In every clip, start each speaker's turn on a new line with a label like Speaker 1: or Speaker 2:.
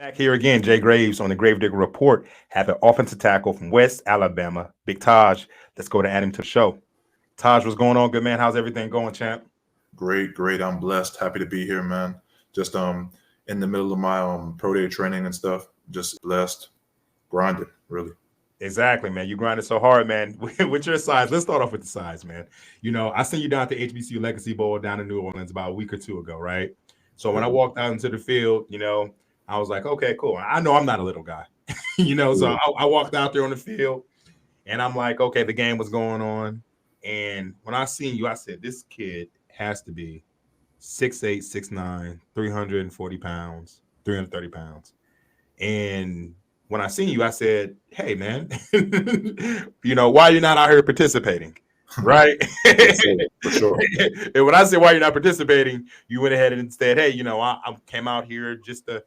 Speaker 1: Back here again, Jay Graves on the Gravedigger Report. Have an offensive tackle from West Alabama, Big Tahj. Let's go to add him to the show. Tahj, what's going on? Good man. How's everything going, champ?
Speaker 2: Great, great. I'm blessed. Happy to be here, man. Just in the middle of my pro day training and stuff. Just blessed, grinding, really.
Speaker 1: Exactly, man. You grinded so hard, man. With your size, let's start off with the size, man. I sent you down to HBCU Legacy Bowl down in New Orleans about a week or two ago, right? So when I
Speaker 2: Yeah,
Speaker 1: walked out into the field, I was like, okay, cool. I know I'm not a little guy, so
Speaker 2: yeah.
Speaker 1: I walked out there on the field and I'm like, okay, the game was going on. And when I seen you, I said, this kid has to be 6'8", 6'9", 340 pounds, 330 pounds. And when I seen you, I said, hey, man, why are you not out here participating? Right.
Speaker 2: Yes, sir, for sure.
Speaker 1: And when I said, why you're not participating, you went ahead and said, hey, I came out here just to,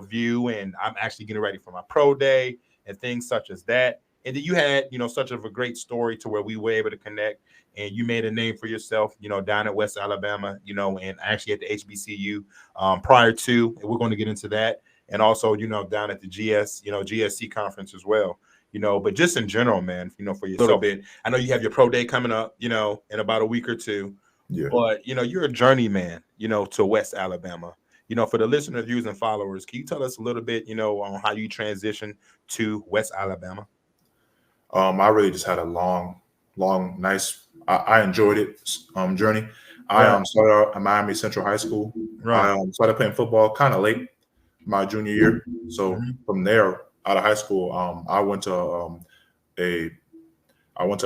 Speaker 1: view, and I'm actually getting ready for my pro day and things such as that. And then you had, such of a great story to where we were able to connect and you made a name for yourself, down at West Alabama, and actually at the HBCU prior to, and we're going to get into that. And also, down at the GSC conference as well, but just in general, man, for yourself a little bit. I know you have your pro day coming up, in about a week or two,
Speaker 2: Yeah.
Speaker 1: but, you're a journeyman, to West Alabama. For the listeners, viewers, and followers, can you tell us a little bit, on how you transitioned to West Alabama?
Speaker 2: I really just had a long, nice. I enjoyed it. Journey. I
Speaker 1: Right,
Speaker 2: started out at Miami Central High School. I
Speaker 1: right.
Speaker 2: started playing football kind of late, my junior year. So
Speaker 1: Mhm.
Speaker 2: from there, out of high school, a I went to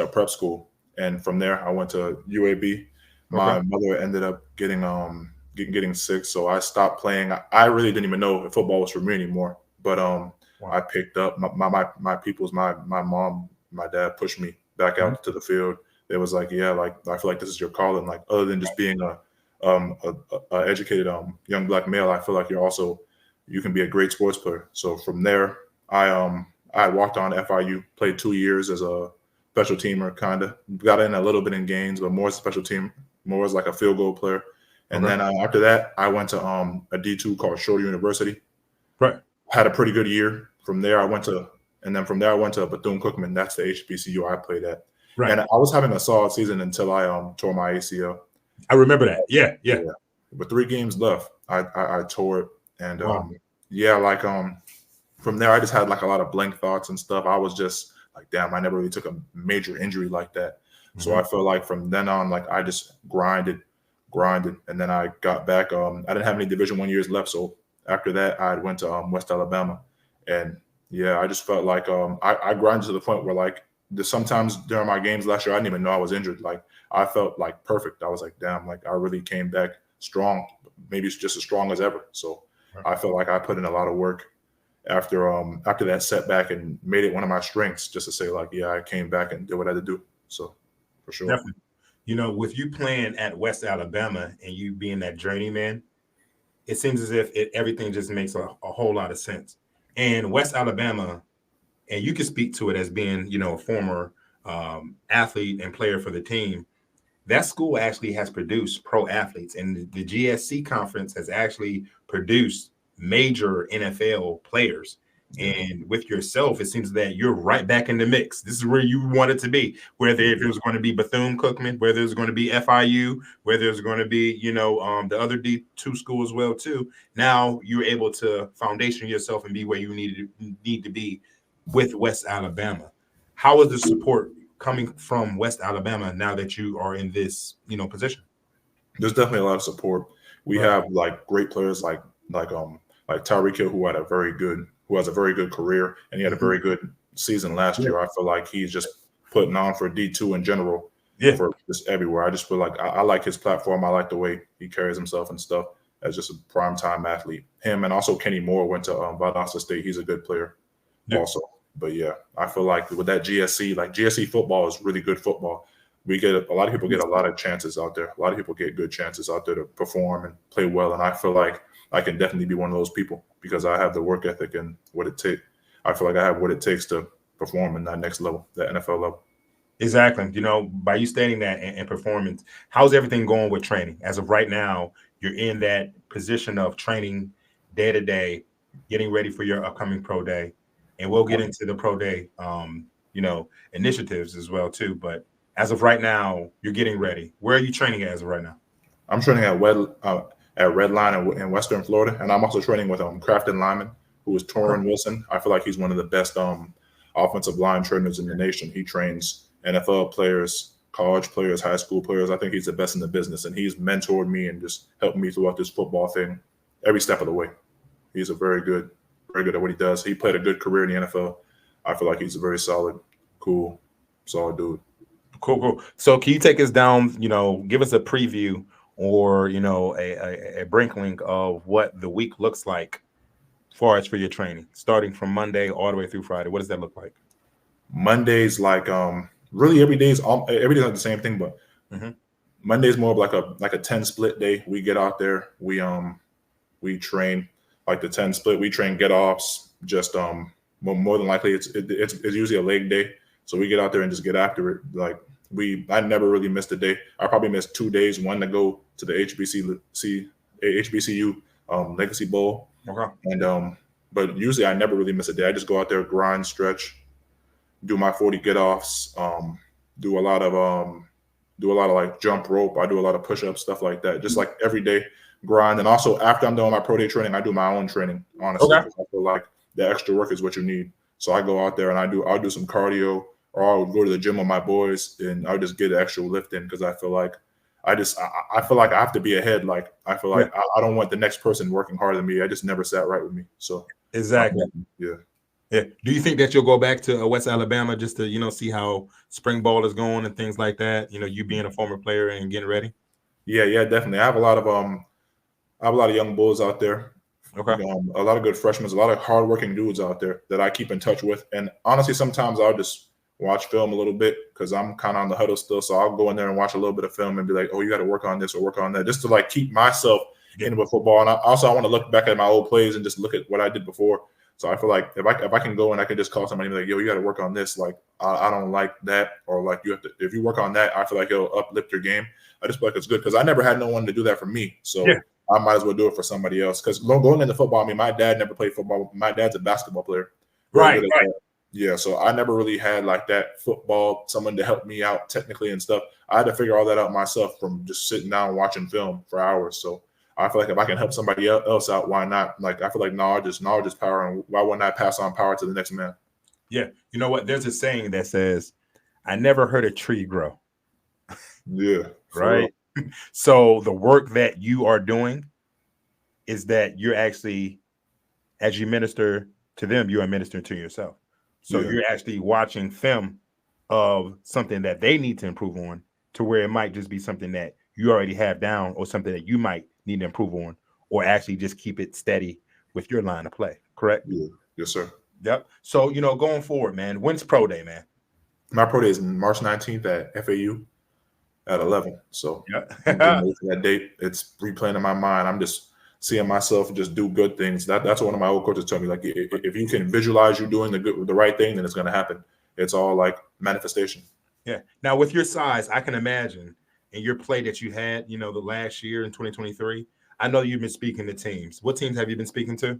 Speaker 2: a prep school, and from there I went to UAB.
Speaker 1: Okay.
Speaker 2: My mother ended up getting sick, so I stopped playing. I really didn't even know if football was for me anymore. But I
Speaker 1: Wow.
Speaker 2: picked up my people's my mom, my dad pushed me back
Speaker 1: Mhm.
Speaker 2: out to the field. It was like, yeah, like I feel like this is your calling. Like other than just being a educated young black male, I feel like you can be a great sports player. So from there, I walked on to FIU, played 2 years as a special teamer, kind of got in a little bit in games, but more as a special team, more as like a field goal player. And
Speaker 1: Okay.
Speaker 2: then after that, I went to a D2 called Shorter University.
Speaker 1: Right.
Speaker 2: Had a pretty good year. From there I went to Bethune Cookman. That's the HBCU I played at.
Speaker 1: Right.
Speaker 2: And I was having a solid season until I tore my ACL.
Speaker 1: I remember that. Yeah. Yeah.
Speaker 2: Yeah, with 3 games left, I tore it, and
Speaker 1: Wow.
Speaker 2: yeah, like from there I just had like a lot of blank thoughts and stuff. I was just like, damn, I never really took a major injury like that. So
Speaker 1: Hmm.
Speaker 2: I feel like from then on, like I just grinded, and then I got back. I didn't have any Division 1 years left, so after that I went to West Alabama, and yeah, I just felt like I grinded to the point where like sometimes during my games last year I didn't even know I was injured. Like I felt like perfect. I was like, damn, like I really came back strong. Maybe it's just as strong as ever. So
Speaker 1: Right.
Speaker 2: I felt like I put in a lot of work after that setback and made it one of my strengths just to say like, yeah, I came back and did what I had to do. So for sure.
Speaker 1: Definitely. With you playing at West Alabama and you being that journeyman, it seems as if everything just makes a whole lot of sense. And West Alabama, and you can speak to it as being, a former athlete and player for the team. That school actually has produced pro athletes, and the GSC conference has actually produced major NFL players.
Speaker 2: Yeah.
Speaker 1: And with yourself, it seems that you're right back in the mix. This is where you wanted to be. Whether if it was going to be Bethune Cookman, whether it was going to be FIU, whether it's going to be, the other D2 school as well too. Now you're able to foundation yourself and be where you need to be with West Alabama. How is the support coming from West Alabama now that you are in this, position?
Speaker 2: There's definitely a lot of support. We
Speaker 1: Right.
Speaker 2: have like great players like Tyreek Hill who has a very good career, and he had a
Speaker 1: Mhm.
Speaker 2: very good season last
Speaker 1: Yeah.
Speaker 2: year. I feel like he's just putting on for D2 in general,
Speaker 1: Yeah.
Speaker 2: for just everywhere. I just feel like I like his platform. I like the way he carries himself and stuff as just a prime time athlete. Him and also Kenny Moore went to Valdosta State. He's a good player
Speaker 1: Yeah.
Speaker 2: also. But yeah, I feel like with that GSC, like GSC football is really good football. We get a lot of people get a lot of chances out there. A lot of people get good chances out there to perform and play well. And I feel like I can definitely be one of those people because I have the work ethic and what it takes. I feel like I have what it takes to perform in that next level, that NFL level.
Speaker 1: Exactly. By you stating that and performance, how's everything going with training? As of right now, you're in that position of training day to day. getting ready for your upcoming pro day, and we'll get into the pro day, initiatives as well too. But as of right now, you're getting ready. Where are you training as of right now?
Speaker 2: I'm training at Redline in Western Florida, and I'm also training with Crafton Lineman, who is
Speaker 1: Okay.
Speaker 2: Torrin Wilson. I feel like he's one of the best offensive line trainers in the nation. He trains NFL players, college players, high school players. I think he's the best in the business, and he's mentored me and just helped me throughout this football thing every step of the way. He's a very good at what he does. He played a good career in the NFL. I feel like he's a very cool, solid dude.
Speaker 1: Cool, cool. So can you take us down, give us a preview or, a brinkling of what the week looks like as far as for your training, starting from Monday all the way through Friday? What does that look like?
Speaker 2: Mondays like really every day's like the same thing, but
Speaker 1: Mm-hmm.
Speaker 2: Monday's more of like a 10 split day. We get out there, we train like the 10 split. We train get offs. Just more than likely it's usually a leg day, so we get out there and just get after it. Like I never really missed a day. I probably missed 2 days. One to go to the HBCU Legacy Bowl,
Speaker 1: Okay.
Speaker 2: and but usually I never really miss a day. I just go out there, grind, stretch, do my 40 get offs, do a lot of like jump rope. I do a lot of push ups, stuff like that. Just like every day grind. And also after I'm done with my pro day training, I do my own training, honestly.
Speaker 1: Okay.
Speaker 2: I feel like the extra work is what you need. So I go out there and I'll do some cardio, or I'll go to the gym with my boys and I'll just get an extra lift in, because I feel like I feel like I have to be ahead. Like I feel like I don't want the next person working harder than me. I just never sat right with me. So
Speaker 1: Exactly.
Speaker 2: yeah.
Speaker 1: Yeah. Do you think that you'll go back to West Alabama just to, see how spring ball is going and things like that? You being a former player and getting ready?
Speaker 2: Yeah, definitely. I have a lot of young bulls out there.
Speaker 1: Okay.
Speaker 2: A lot of good freshmen, a lot of hardworking dudes out there that I keep in touch with. And honestly, sometimes I'll just watch film a little bit because I'm kind of on the huddle still. So I'll go in there and watch a little bit of film and be like, oh, you got to work on this or work on that, just to like keep myself in with football. And I want to look back at my old plays and just look at what I did before. So I feel like if I can go and I can just call somebody and be like, yo, you got to work on this. Like, I don't like that. Or like if you work on that, I feel like it'll uplift your game. I just feel like it's good because I never had no one to do that for me. So I might as well do it for somebody else. Because going into football, I mean, my dad never played football. My dad's a basketball player.
Speaker 1: Right.
Speaker 2: Yeah, so I never really had like that football, someone to help me out technically and stuff. I had to figure all that out myself from just sitting down watching film for hours. So I feel like if I can help somebody else out, why not? Like I feel like knowledge is power, and why wouldn't I pass on power to the next man?
Speaker 1: Yeah. You know what? There's a saying that says, I never heard a tree grow.
Speaker 2: Yeah.
Speaker 1: Right. So the work that you are doing is that you're actually, as you minister to them, you are ministering to yourself. So you're actually watching film of something that they need to improve on, to where it might just be something that you already have down, or something that you might need to improve on, or actually just keep it steady with your line of play. Correct?
Speaker 2: Yeah. Yes, sir.
Speaker 1: Yep. So, going forward, man, when's pro day, man?
Speaker 2: My pro day is March 19th at FAU at 11. So that date, it's replaying in my mind. I'm just seeing myself just do good things. That's what one of my old coaches told me. Like, if you can visualize you doing the right thing, then it's going to happen. It's all like manifestation.
Speaker 1: Yeah. Now, with your size, I can imagine, and your play that you had, the last year in 2023, I know you've been speaking to teams. What teams have you been speaking to?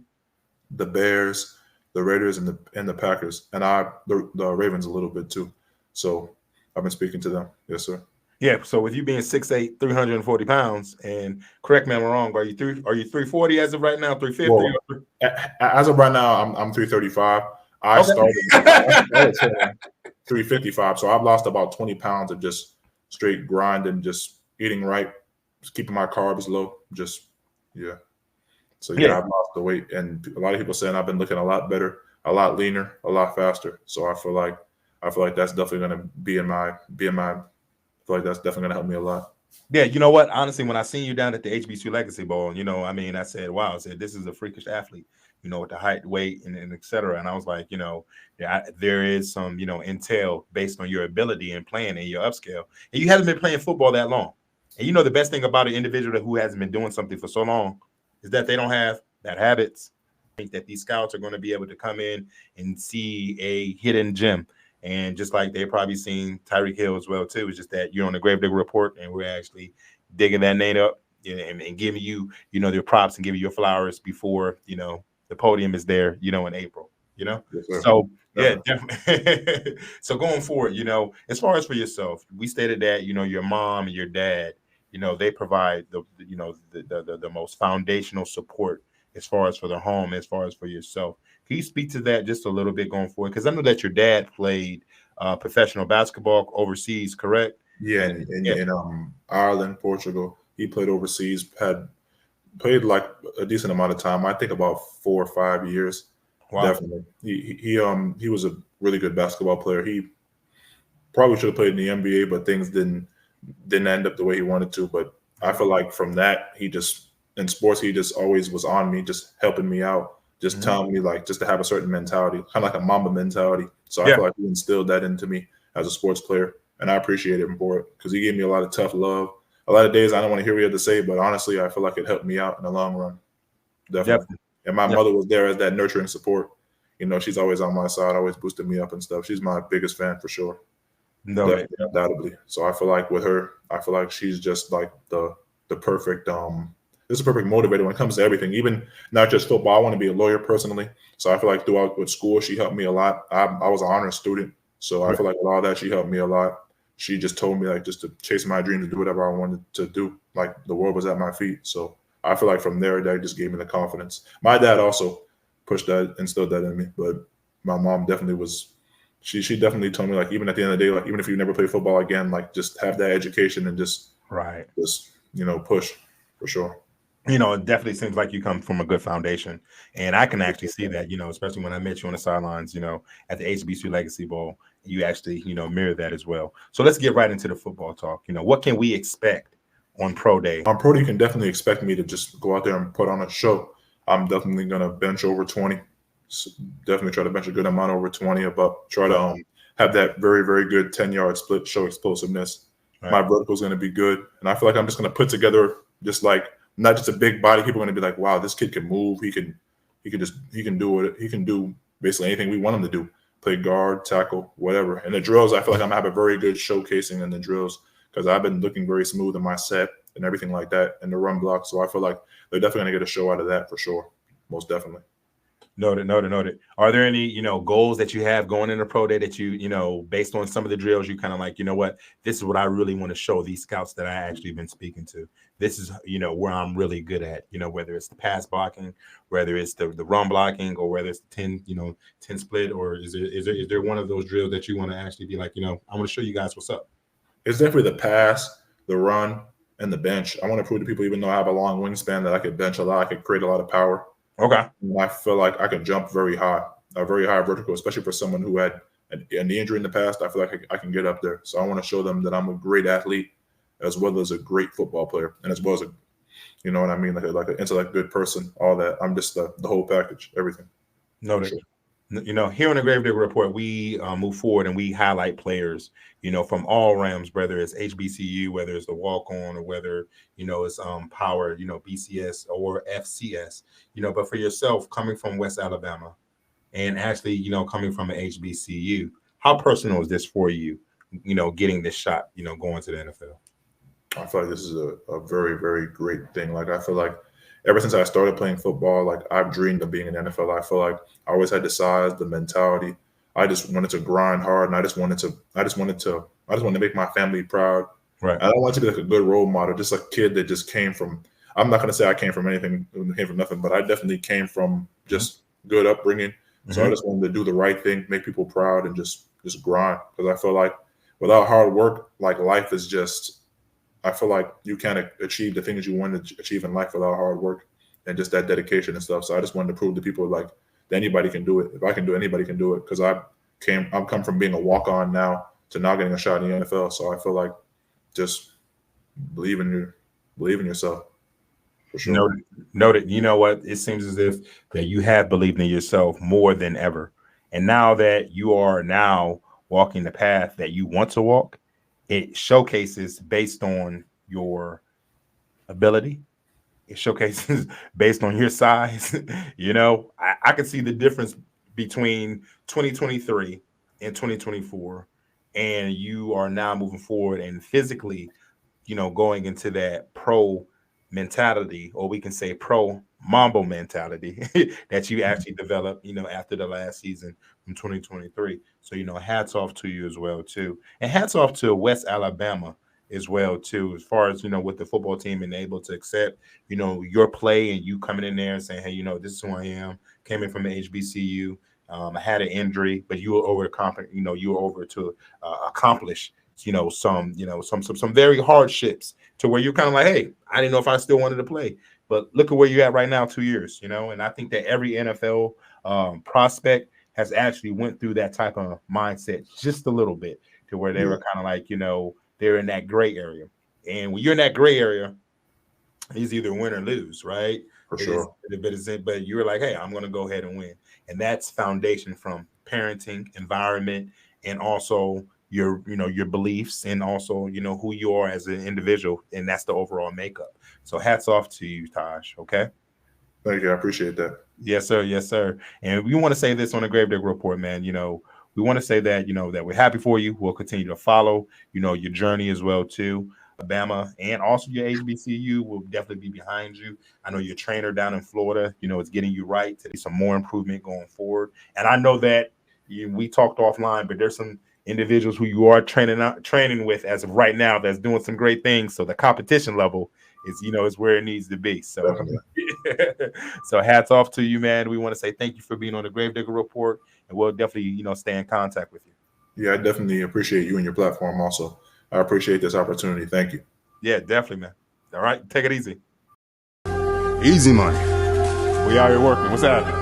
Speaker 2: The Bears, the Raiders, and the Packers, and the Ravens a little bit too. So I've been speaking to them. Yes, sir.
Speaker 1: Yeah. So with you being 6'8", 340 pounds, and correct me if I'm wrong, are you 340 as of right now? 350?
Speaker 2: Well, as of right now, I'm 335. I started 355, so I've lost about 20 pounds of just straight grind and just eating right, just keeping my carbs low. So I've lost the weight, and a lot of people saying I've been looking a lot better, a lot leaner, a lot faster. So I feel like that's definitely going to be in my. I feel like that's definitely going to help me a lot.
Speaker 1: Yeah, you know what? Honestly, when I seen you down at the HBCU Legacy Bowl, I said, wow, I said, this is a freakish athlete, with the height, weight, and et cetera. And I was like, there is some, intel based on your ability and playing in your upscale. And you haven't been playing football that long. And the best thing about an individual who hasn't been doing something for so long is that they don't have bad habits. I think that these scouts are going to be able to come in and see a hidden gem. And just like they're probably seen Tyreek Hill as well, too. It's just that you're on the Gravedigger Report, and we're actually digging that name up and giving you, their props and giving you your flowers before, the podium is there, in April,
Speaker 2: Yes, sir.
Speaker 1: So yeah,
Speaker 2: Definitely.
Speaker 1: definitely. So going forward, as far as for yourself, we stated that, your mom and your dad, they provide the most foundational support as far as for the home, as far as for yourself. Can you speak to that just a little bit going forward? Because I know that your dad played professional basketball overseas, correct?
Speaker 2: Yeah,
Speaker 1: And yeah,
Speaker 2: in Ireland, Portugal, he played overseas. Had played like a decent amount of time. I think about 4 or 5 years.
Speaker 1: wow.
Speaker 2: Definitely. He was a really good basketball player. He probably should have played in the NBA, but things didn't end up the way he wanted to. But I feel like from that, he just in sports, he just always was on me, just helping me out, just
Speaker 1: Mhm.
Speaker 2: telling me like just to have a certain mentality, kind of like a Mamba mentality. So I
Speaker 1: Yeah,
Speaker 2: feel like he instilled that into me as a sports player, and I appreciate him for it because he gave me a lot of tough love. A lot of days I don't want to hear what he had to say, but honestly, I feel like it helped me out in the long run. Definitely.
Speaker 1: definitely.
Speaker 2: And my
Speaker 1: Yeah,
Speaker 2: mother was there as that nurturing support. She's always on my side, always boosting me up and stuff. She's my biggest fan for sure.
Speaker 1: noted.
Speaker 2: Definitely, undoubtedly. So I feel like with her, I feel like she's just like the perfect this is a perfect motivator when it comes to everything, even not just football. I want to be a lawyer personally. So I feel like throughout with school, she helped me a lot. I was an honor student. So I
Speaker 1: Yeah,
Speaker 2: feel like with all that, she helped me a lot. She just told me like just to chase my dreams and do whatever I wanted to do. Like the world was at my feet. So I feel like from there, that just gave me the confidence. My dad also pushed that, instilled that in me, but my mom definitely was she definitely told me like even at the end of the day, like even if you never play football again, like just have that education and
Speaker 1: right.
Speaker 2: just push for sure.
Speaker 1: It definitely seems like you come from a good foundation. And I can actually see that, especially when I met you on the sidelines, at the HBC Legacy Bowl, you actually, mirror that as well. So let's get right into the football talk. What can we expect on pro day?
Speaker 2: On pro, you can definitely expect me to just go out there and put on a show. I'm definitely gonna bench over 20. S- Definitely try to bench a good amount over 20, but try to
Speaker 1: Right,
Speaker 2: have that very very good 10-yard split, show explosiveness. My
Speaker 1: right.
Speaker 2: vertical is gonna be good, and I feel like I'm just gonna put together just like not just a big body. People are gonna be like, wow, this kid can move. He can do it. He can do basically anything we want him to do. Play guard, tackle, whatever. And the drills, I feel like I'm gonna have a very good showcasing in the drills because I've been looking very smooth in my set and everything like that in the run block. So I feel like they're definitely gonna get a show out of that for sure. Most definitely.
Speaker 1: Noted, noted, noted. Are there any, goals that you have going into pro day that based on some of the drills, you kind of like, what, this is what I really want to show these scouts that I actually been speaking to. This is, where I'm really good at, whether it's the pass blocking, whether it's the run blocking, or whether it's the 10, 10 split, or is there one of those drills that you want to actually be like, I want to show you guys what's up.
Speaker 2: It's definitely the pass, the run, and the bench. I want to prove to people, even though I have a long wingspan, that I could bench a lot. I could create a lot of power.
Speaker 1: Okay.
Speaker 2: And I feel like I can jump very high, a very high vertical, especially for someone who had a knee injury in the past. I feel like I can get up there. So I want to show them that I'm a great athlete as well as a great football player and as well as a, you know what I mean, like an intellect good person, all that. I'm just the whole package, everything for
Speaker 1: Noted.
Speaker 2: sure.
Speaker 1: Here on the Gravedigger Report, we move forward and we highlight players, from all realms, whether it's HBCU, whether it's the walk on, or whether, it's power, BCS or FCS, but for yourself, coming from West Alabama and actually, coming from an HBCU, how personal is this for you, getting this shot, going to the NFL?
Speaker 2: I feel like this is a very, very great thing. Like I feel like ever since I started playing football, like I've dreamed of being in the NFL. I feel like I always had the size, the mentality. I just wanted to grind hard and I just wanted to make my family proud.
Speaker 1: Right.
Speaker 2: I don't want to be like a good role model, just a kid that just came from I'm not gonna say I came from anything, came from nothing, but I definitely came from
Speaker 1: Hmm.
Speaker 2: just good upbringing. So I
Speaker 1: Hmm.
Speaker 2: just wanted to do the right thing, make people proud and just grind. Because I feel like without hard work, like life is just I feel like you can't achieve the things you want to achieve in life without hard work and just that dedication and stuff. So I just wanted to prove to people like that anybody can do it. If I can do it, anybody can do it. Because I've come from being a walk on now to now getting a shot in the NFL. So I feel like just believe in your believe in yourself for sure.
Speaker 1: Noted. Noted. You know what? It seems as if that you have believed in yourself more than ever. And now that you are now walking the path that you want to walk, it showcases based on your ability. It showcases based on your size. I can see the difference between 2023 and 2024. And you are now moving forward and physically, going into that pro mentality, or we can say pro Mambo mentality that you actually developed, after the last season from 2023. So, hats off to you as well, too. And hats off to West Alabama as well, too, as far as, with the football team and able to accept, your play and you coming in there and saying, hey, this is who I am, came in from the HBCU. I had an injury, but you were over to accomplish, some very hardships to where you're kind of like, hey, I didn't know if I still wanted to play. But look at where you're at right now, 2 years, and I think that every NFL prospect has actually went through that type of mindset just a little bit to where they were kind of like, they're in that gray area. And when you're in that gray area, it's either win or lose, right?
Speaker 2: For sure.
Speaker 1: But you're like, hey, I'm going to go ahead and win. And that's foundation from parenting, environment, and also your beliefs, and also who you are as an individual, and that's the overall makeup. So hats off to you, Tahj. Okay.
Speaker 2: Thank you. I appreciate that.
Speaker 1: Yes, sir. Yes, sir. And we want to say this on the Gravedigger Report, man. We want to say that that we're happy for you. We'll continue to follow your journey as well too. Alabama and also your HBCU will definitely be behind you. I know your trainer down in Florida, is getting you right to do some more improvement going forward. And I know that we talked offline, but there's some individuals who you are training with as of right now that's doing some great things. So the competition level is where it needs to be. So, so hats off to you, man. We want to say thank you for being on the Gravedigger Report, and we'll definitely stay in contact with you.
Speaker 2: Yeah, I definitely appreciate you and your platform also. I appreciate this opportunity. Thank you.
Speaker 1: Yeah, definitely, man. All right, take it easy.
Speaker 3: Easy money.
Speaker 1: We out here working. What's happening?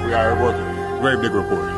Speaker 1: We out here working. Gravedigger Report.